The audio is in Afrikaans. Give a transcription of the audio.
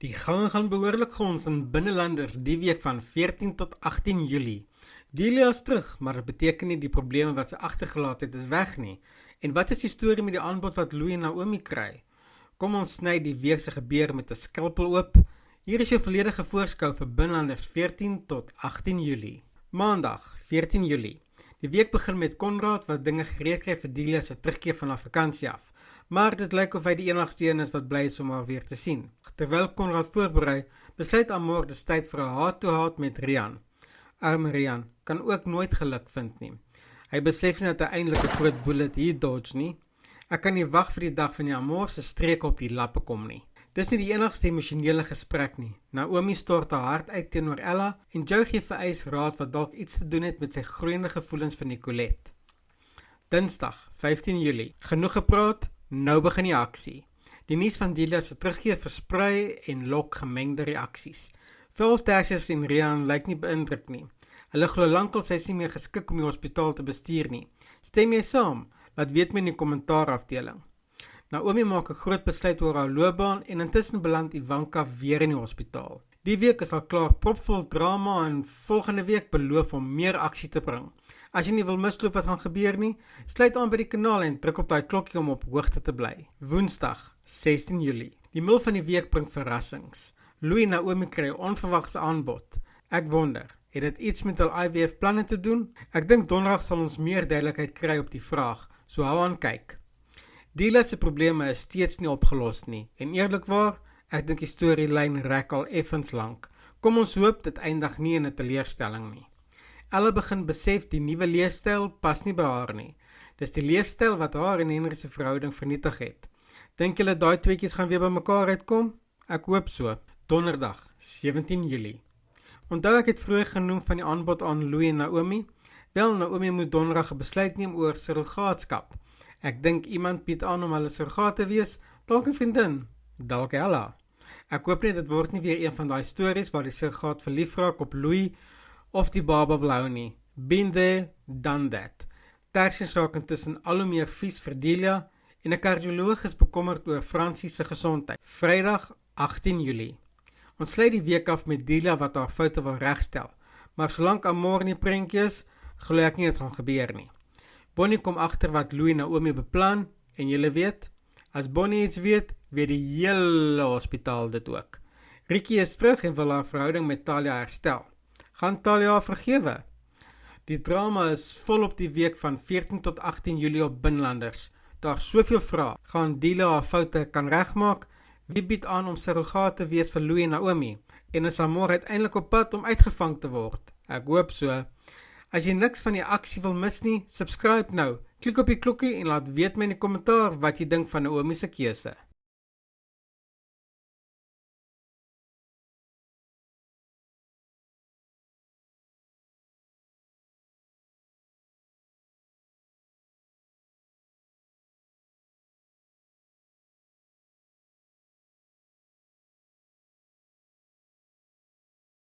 Die gange gaan behoorlik gons in binnelanders die week van 14 tot 18 Julie. Delia is terug, maar dit beteken nie die probleme wat sy agtergelaat het is weg nie. En wat is die storie met die aanbod wat Louis en Naomi kry? Kom ons sny die week se gebeure met 'n skalpel oop. Hier is jou volledige voorskou vir binnelanders 14 tot 18 Julie. Maandag, 14 Julie. Die week begin met Konrad wat dinge gereed kry vir Delia se terugkeer van haar vakansie af. Maar dit lyk of hy die enigste een is wat bly is om haar weer te sien. Terwyl Konrad voorberei, besluit Amor dis tyd vir 'n heart-to-heart met Rian. Arme Rian kan ook nooit geluk vind nie. Hy besef nie dat hy eintlik 'n groot bullet hier dodge nie. Ek kan nie wag vir die dag wanneer Amor se streek op die lappe kom nie. Dis nie die enigste emosionele gesprek nie. Naomi stort haar hart uit teenoor Ella en Joe gee vir Ace raad wat dalk iets te doen het met sy groeiende gevoelens vir Nicolette. Dinsdag, 15 Julie. Genoeg gepraat, nou begin die aksie. Die nuus van Delia se terugkeer versprei en lok gemengde reaksies. Veel Tertius en Rian lyk nie beïndruk nie. Hulle glo lankal sy is nie meer geskik om die hospitaal te bestuur nie. Stem jy saam? Laat weet my in die kommentaarafdeling. Naomi maak 'n groot besluit oor haar loopbaan en intussen beland Ivanka weer in die hospitaal. Die week is al klaar propvol drama en volgende week beloof om meer aksie te bring. As jy nie wil misloop wat gaan gebeur nie, sluit aan by die kanaal en druk op daai klokkie om op hoogte te bly. Woensdag, 16 Julie. Die middel van die week bring verrassings. Louis en Naomi kry 'n onverwagse aanbod. Ek wonder, het dit iets met hul IVF planne te doen? Ek dink donderdag sal ons meer duidelikheid kry op die vraag, so hou aan kyk. Delia se probleme is steeds nie opgelos nie, en eerlikwaar, ek dink die storielyn rek al effens lank. Kom ons hoop dit eindig nie in 'n teleurstelling nie. Ella begin besef die nuwe leefstyl pas nie by haar nie. Dis die leefstyl wat haar en Henry se verhouding vernietig het. Dink julle daai tweeetjies gaan weer by mekaar uitkom? Ek hoop so. Donderdag, 17 Julie. Onthou ek het vroeër genoem van die aanbod aan Louis en Naomi? Wel, Naomi moet donderdag 'n besluit neem oor surrogaatskap. Ek dink iemand bied aan om hulle surrogaat te wees, dalk 'n vriendin, dalk Ella. Ek hoop net dit word nie weer een van daai stories waar die surrogaat verlief raak op Louis of die baba wil hou nie. Been there, done that. Tertius raak intussen al hoe meer vies vir Delia en 'n kardioloog is bekommerd oor Francis se gesondheid. Vrydag, 18 Julie. Ons sluit die week af met Delia wat haar foute wil regstel, maar solank Amor in die prentjie is, glo ek nie dit gaan gebeur nie. Bonnie kom agter wat Louis en Naomi beplan, en julle weet, as Bonnie iets weet, weet die hele hospitaal dit ook. Ricky is terug en wil haar verhouding met Talia herstel. Gaan Talia haar vergewe? Die drama is volop die week van 14 tot 18 Julie op binnelanders. Daar soveel vrae. Gaan Delia haar foute kan regmaak? Wie bied aan om surrogaat te wees vir Louis en Naomi? En is Amor uiteindelik op pad om uitgevang te word? Ek hoop so. As jy niks van die aksie wil mis nie, subscribe nou. Klik op die klokkie en laat weet my in die kommentaar wat jy dink van Naomi se keuse.